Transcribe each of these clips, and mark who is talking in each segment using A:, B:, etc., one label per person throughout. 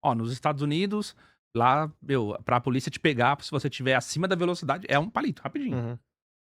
A: Ó, nos Estados Unidos, lá, meu, pra polícia te pegar, se você tiver acima da velocidade, é um palito, rapidinho.
B: Uhum.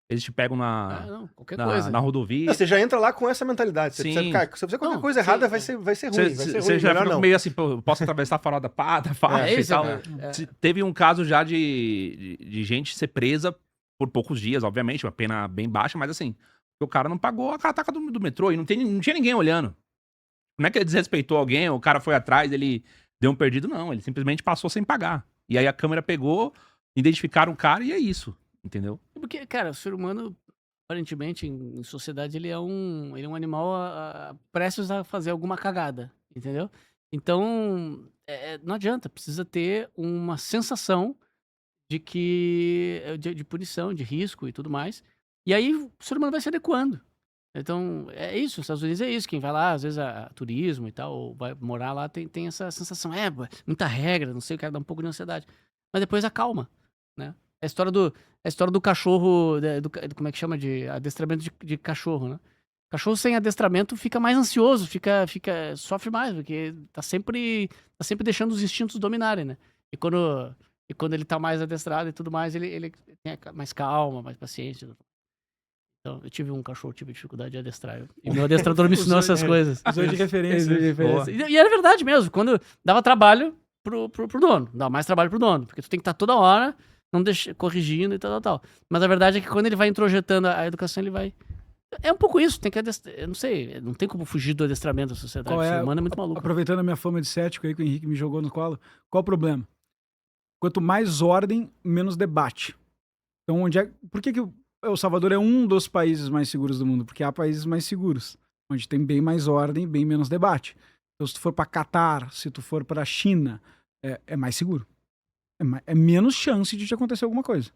A: Eles te pegam
C: Ah, não, qualquer
A: na
C: coisa.
A: rodovia.
B: Você já entra lá com essa mentalidade. Você percebe,
A: Sim.
B: cara, se você fizer qualquer
C: Não,
B: coisa
C: sim,
B: errada, vai ser ruim. Vai ser ruim,
A: Você já
B: melhor
A: fica
B: não.
A: meio assim, pô, eu posso atravessar a farol da faixa e
C: isso,
A: tal.
C: é.
A: Teve um caso já de gente ser presa por poucos dias, obviamente, uma pena bem baixa, mas assim, o cara não pagou a cataca do metrô e não tinha ninguém olhando. Não é que ele desrespeitou alguém, o cara foi atrás, ele deu um perdido, não. Ele simplesmente passou sem pagar. E aí a câmera pegou, identificaram o cara e é isso, entendeu?
C: Porque, cara, o ser humano, aparentemente, em sociedade, ele é um animal prestes a fazer alguma cagada, entendeu? Então, não adianta, precisa ter uma sensação de punição, de risco e tudo mais. E aí o ser humano vai se adequando. Então, é isso, os Estados Unidos é isso. Quem vai lá, às vezes, a turismo e tal, ou vai morar lá, tem essa sensação. Muita regra, não sei, o cara dá um pouco de ansiedade. Mas depois acalma, né? É a história do cachorro, como é que chama? De adestramento de cachorro, né? Cachorro sem adestramento fica mais ansioso, sofre mais, porque tá sempre deixando os instintos dominarem, né? E quando ele tá mais adestrado e tudo mais, ele tem mais calma, mais paciência. Então, eu tive um cachorro, tive dificuldade de adestrar. E meu adestrador me ensinou essas coisas.
D: Usou de referência.
C: Usou de referência. E era verdade mesmo. Quando dava trabalho pro dono. Dava mais trabalho pro dono. Porque tu tem que estar toda hora não corrigindo e tal. Mas a verdade é que quando ele vai introjetando a educação, ele vai... É um pouco isso. Tem que adestrar. Eu não sei. Não tem como fugir do adestramento da sociedade. O ser humano é muito maluco.
D: Aproveitando a minha fama de cético aí que o Henrique me jogou no colo, qual o problema? Quanto mais ordem, menos debate. Então, por que El Salvador é um dos países mais seguros do mundo? Porque há países mais seguros, onde tem bem mais ordem, bem menos debate. Então, se tu for para Catar, se tu for para China, é mais seguro. É menos chance de te acontecer alguma coisa.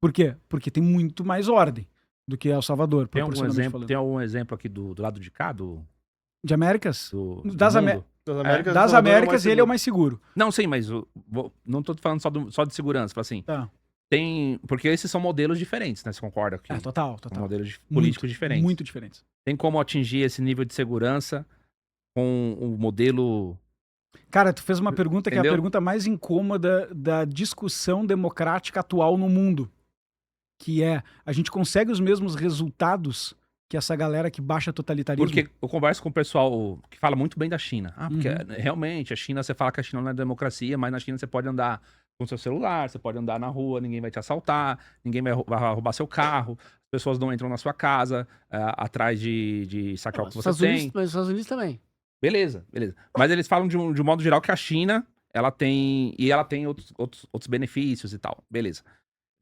D: Por quê? Porque tem muito mais ordem do que El Salvador.
A: Tem algum exemplo aqui do lado de cá?
D: De Américas?
A: Das
D: Américas, ele é o mais seguro.
A: Não, sim, mas não tô falando só de segurança. Assim,
D: tá.
A: Porque esses são modelos diferentes, né? Você concorda?
D: Total.
A: São modelos políticos diferentes.
D: Muito diferentes.
A: Tem como atingir esse nível de segurança com o modelo...
D: Cara, tu fez uma pergunta que é a pergunta mais incômoda da discussão democrática atual no mundo. Que é, a gente consegue os mesmos resultados que essa galera que baixa totalitarismo?
A: Porque eu converso com o pessoal que fala muito bem da China. Porque realmente, a China, você fala que a China não é democracia, mas na China você pode andar com seu celular, você pode andar na rua, ninguém vai te assaltar, ninguém vai roubar seu carro, as pessoas não entram na sua casa atrás de sacar o que você tem.
C: Mas os Estados Unidos também.
A: Beleza. Mas eles falam de um modo geral que a China, ela tem outros benefícios e tal. Beleza.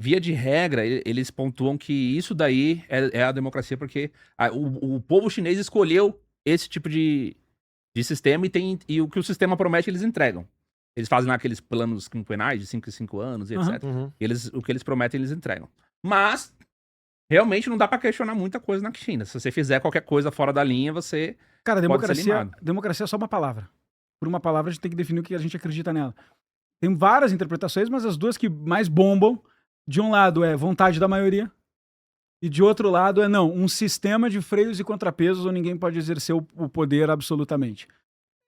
A: Via de regra, eles pontuam que isso daí é a democracia, porque o povo chinês escolheu esse tipo de sistema e o que o sistema promete, eles entregam. Eles fazem lá aqueles planos quinquenais de 5 em 5 anos, e etc. O que eles prometem, eles entregam. Mas, realmente, não dá pra questionar muita coisa na China. Se você fizer qualquer coisa fora da linha, você pode ser limado.
D: Democracia é só uma palavra. Por uma palavra, a gente tem que definir o que a gente acredita nela. Tem várias interpretações, mas as duas que mais bombam, de um lado é vontade da maioria, e de outro lado um sistema de freios e contrapesos onde ninguém pode exercer o poder absolutamente.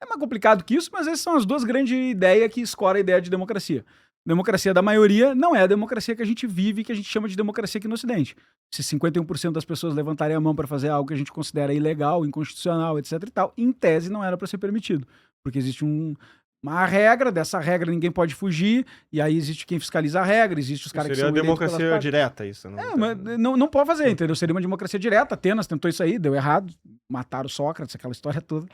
D: É mais complicado que isso, mas essas são as duas grandes ideias que escoram a ideia de democracia. Democracia da maioria não é a democracia que a gente vive, que a gente chama de democracia aqui no Ocidente. Se 51% das pessoas levantarem a mão para fazer algo que a gente considera ilegal, inconstitucional, etc e tal, em tese não era para ser permitido. Porque existe uma regra, dessa regra ninguém pode fugir, e aí existe quem fiscaliza a regra, existe os caras que são
B: seria a democracia direta, isso, né?
D: Mas não pode fazer, entendeu? Seria uma democracia direta. Atenas tentou isso aí, deu errado, mataram Sócrates, aquela história toda,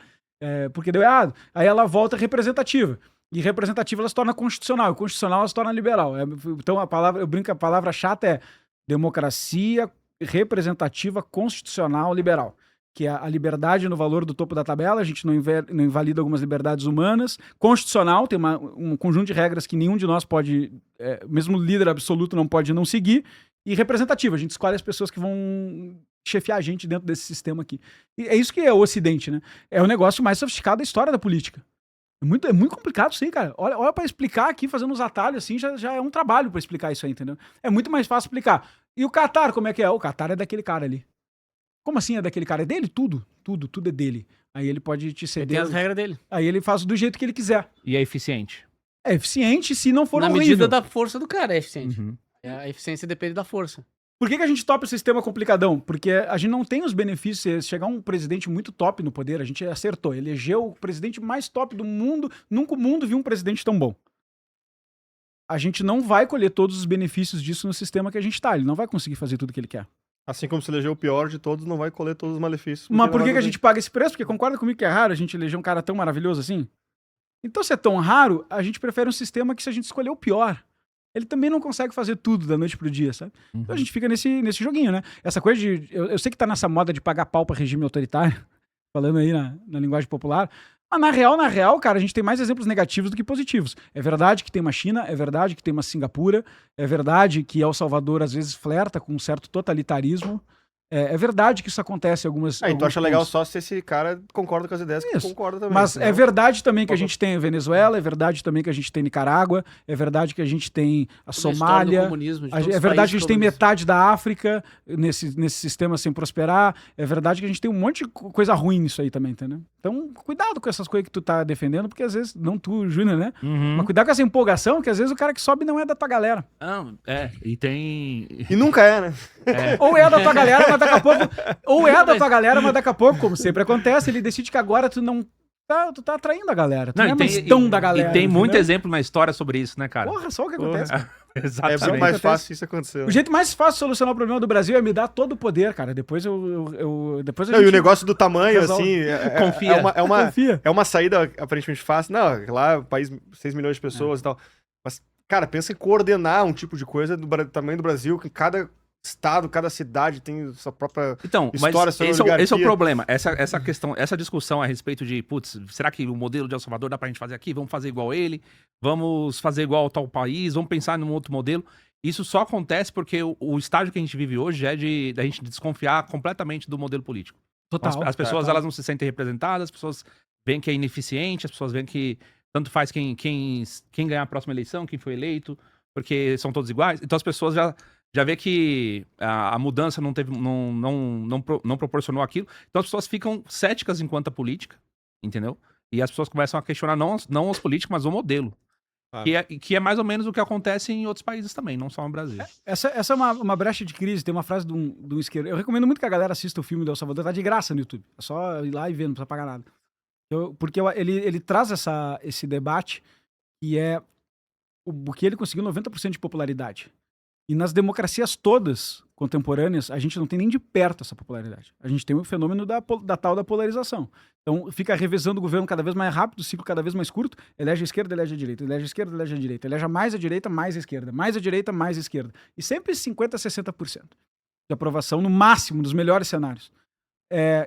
D: porque deu errado. Aí ela volta representativa. E representativa ela se torna constitucional, e constitucional ela se torna liberal. Então eu brinco, a palavra chata é democracia representativa constitucional liberal. Que é a liberdade no valor do topo da tabela, a gente não invalida algumas liberdades humanas. Constitucional, tem um conjunto de regras que nenhum de nós pode, mesmo líder absoluto não pode não seguir. E representativa, a gente escolhe as pessoas que vão chefiar a gente dentro desse sistema aqui. E é isso que é o Ocidente, né? É o negócio mais sofisticado da história da política. É muito complicado isso aí, cara. Olha para explicar aqui, fazendo os atalhos assim, já é um trabalho para explicar isso aí, entendeu? É muito mais fácil explicar. E o Catar, como é que é? O Catar é daquele cara ali. Como assim é daquele cara? É dele? Tudo é dele. Aí ele pode te
C: Ele
D: ceder.
C: tem as regras dele.
D: Aí ele faz do jeito que ele quiser.
A: E é eficiente.
D: É eficiente se não for
C: Na
D: horrível.
C: medida da força do cara é eficiente.
A: Uhum.
C: A eficiência depende da força.
D: Por que a gente topa esse sistema complicadão? Porque a gente não tem os benefícios. Se chegar um presidente muito top no poder, a gente acertou. Elegeu o presidente mais top do mundo. Nunca o mundo viu um presidente tão bom. A gente não vai colher todos os benefícios disso no sistema que a gente tá. Ele não vai conseguir fazer tudo que ele quer.
B: Assim como se elegeu o pior de todos, não vai colher todos os malefícios.
D: Mas por
B: não
D: que
B: vai
D: a gente paga esse preço? Porque concorda comigo que é raro a gente eleger um cara tão maravilhoso assim? Então, se é tão raro, a gente prefere um sistema que se a gente escolher o pior, ele também não consegue fazer tudo da noite pro dia, sabe? Então a gente fica nesse joguinho, né? Essa coisa de... Eu sei que tá nessa moda de pagar pau pra regime autoritário, falando aí na linguagem popular, mas na real, cara, a gente tem mais exemplos negativos do que positivos. É verdade que tem uma China, é verdade que tem uma Singapura, é verdade que El Salvador às vezes flerta com um certo totalitarismo. É verdade que isso acontece em algumas...
B: Então
D: alguns
B: acha legal
D: pontos.
B: só se esse cara concorda com as ideias que
D: Isso.
B: concorda também.
D: Mas
B: senão-
D: é verdade também que a gente tem a Venezuela, é verdade também que a gente tem Nicarágua, é verdade que a gente tem a
C: Toda a história do
D: Somália,
C: comunismo de
D: é
C: todos os
D: verdade que a
C: países
D: gente tem
C: comunistas.
D: metade da África nesse sistema sem prosperar, é verdade que a gente tem um monte de coisa ruim nisso aí também, entendeu? Então, cuidado com essas coisas que tu tá defendendo, porque às vezes, não tu, Júnior, né?
A: Uhum.
D: Mas cuidado com essa empolgação, que às vezes o cara que sobe não é da tua galera.
A: Não, e tem...
B: E nunca é, né?
D: Ou é da tua galera, mas daqui a pouco... Ou é da tua galera, mas daqui a pouco, como sempre acontece, ele decide que agora tu não... Tu tá atraindo a galera, tu não, é mais tão da galera.
A: E tem muito
D: entendeu?
A: exemplo na história sobre isso, né, cara?
D: Porra, só o que acontece.
B: É
A: Exatamente.
B: muito mais
D: acontece.
B: fácil isso acontecer.
D: O jeito mais fácil de solucionar o problema do Brasil é me dar todo o poder, cara. Depois depois a
B: Não, e o
D: gente
B: negócio do tamanho,
D: resolve.
B: assim,
A: Confia.
D: confia.
B: é uma saída aparentemente fácil. Não, lá, o país, 6 milhões de pessoas e tal. Mas, cara, pensa em coordenar um tipo de coisa do tamanho do Brasil, que cada estado, cada cidade tem sua própria...
A: Então,
B: História
A: mas
B: sobre
A: esse é o
B: oligarquia.
A: problema. Essa questão, essa discussão a respeito de, putz, será que o modelo de El Salvador dá pra gente fazer aqui? Vamos fazer igual ele? Vamos fazer igual ao tal país? Vamos pensar num outro modelo? Isso só acontece porque o estágio que a gente vive hoje é da gente desconfiar completamente do modelo político.
D: Total.
A: As pessoas,
D: total.
A: elas não se sentem representadas, as pessoas veem que é ineficiente, as pessoas veem que tanto faz quem ganhar a próxima eleição, quem foi eleito, porque são todos iguais. Então as pessoas já vê que a mudança não proporcionou aquilo. Então as pessoas ficam céticas enquanto a política, entendeu? E as pessoas começam a questionar não os políticos, mas o modelo.
B: Ah.
A: Que é mais ou menos o que acontece em outros países também, não só no Brasil.
D: Essa é uma brecha de crise. Tem uma frase de um esquerdo. Eu recomendo muito que a galera assista o filme do El Salvador. Tá de graça no YouTube. É só ir lá e ver, não precisa pagar nada. Porque ele traz esse debate que é o que ele conseguiu 90% de popularidade. E nas democracias todas contemporâneas, a gente não tem nem de perto essa popularidade. A gente tem o fenômeno da tal da polarização. Então, fica revezando o governo cada vez mais rápido, o ciclo cada vez mais curto, elege a esquerda, elege a direita, elege a esquerda, elege a direita, elege mais a direita, mais a esquerda, mais a direita, mais a esquerda. E sempre 50% a 60% de aprovação, no máximo, nos melhores cenários.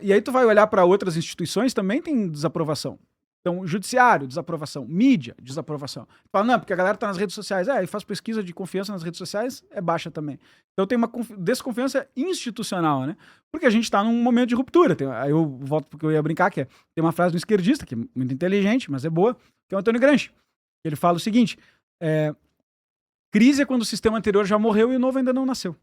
D: E aí tu vai olhar para outras instituições, também tem desaprovação. Então, judiciário, desaprovação. Mídia, desaprovação. Fala, não, porque a galera tá nas redes sociais. E faz pesquisa de confiança nas redes sociais, é baixa também. Então tem uma desconfiança institucional, né? Porque a gente tá num momento de ruptura. Aí eu volto porque eu ia brincar, que tem uma frase do esquerdista, que é muito inteligente, mas é boa, que é o Antônio Gramsci. Ele fala o seguinte, crise é quando o sistema anterior já morreu e o novo ainda não nasceu.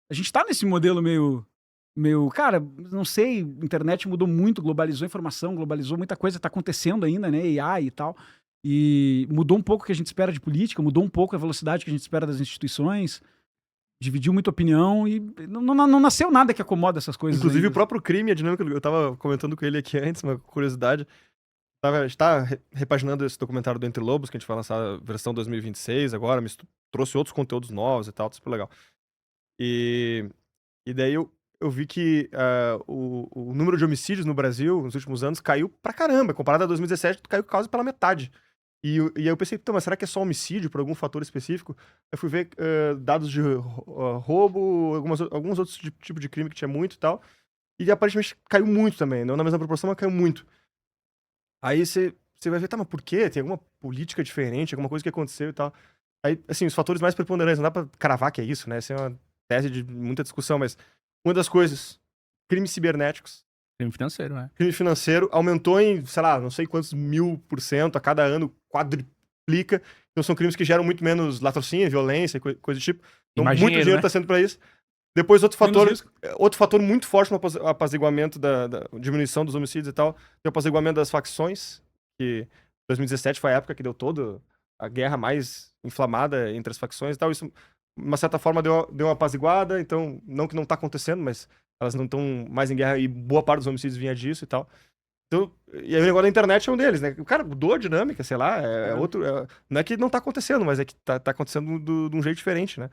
D: A gente tá nesse modelo meio, cara, não sei, a internet mudou muito, globalizou a informação, globalizou muita coisa, tá acontecendo ainda, né, AI e tal, e mudou um pouco o que a gente espera de política, mudou um pouco a velocidade que a gente espera das instituições, dividiu muita opinião e não nasceu nada que acomoda essas coisas.
B: Inclusive
D: ainda.
B: o próprio crime, a dinâmica, eu tava comentando com ele aqui antes, uma curiosidade, a gente tá repaginando esse documentário do Entre Lobos, que a gente vai lançar a versão 2026 agora, trouxe outros conteúdos novos e tal, tá super legal. E daí eu vi que o número de homicídios no Brasil nos últimos anos caiu pra caramba. Comparado a 2017, caiu quase pela metade. E aí eu pensei, mas será que é só homicídio por algum fator específico? Eu fui ver dados de roubo, alguns outros tipos de crime que tinha muito e tal. E aparentemente caiu muito também. Não na mesma proporção, mas caiu muito. Aí você vai ver, mas por quê? Tem alguma política diferente, alguma coisa que aconteceu e tal. Aí, assim, os fatores mais preponderantes, não dá pra cravar que é isso, né? Essa é uma tese de muita discussão, mas uma das coisas, crimes cibernéticos.
A: Crime financeiro, né?
B: Crime financeiro aumentou em, sei lá, não sei quantos 1000% a cada ano, quadriplica. Então são crimes que geram muito menos latrocínio, violência, coisa do tipo. Então
A: mais
B: muito
A: dinheiro,
B: dinheiro
A: né?
B: tá sendo pra isso. Depois, outro
D: Menos
B: fator muito forte no apaziguamento da diminuição dos homicídios e tal, tem o apaziguamento das facções, que 2017 foi a época que deu toda a guerra mais inflamada entre as facções e tal. Isso, de uma certa forma, deu uma apaziguada, então, não que não tá acontecendo, mas elas não estão mais em guerra e boa parte dos homicídios vinha disso e tal. Então, e aí o negócio da internet é um deles, né? O cara mudou a dinâmica, sei lá, é outro. Não é que não tá acontecendo, mas é que tá acontecendo de um jeito diferente, né?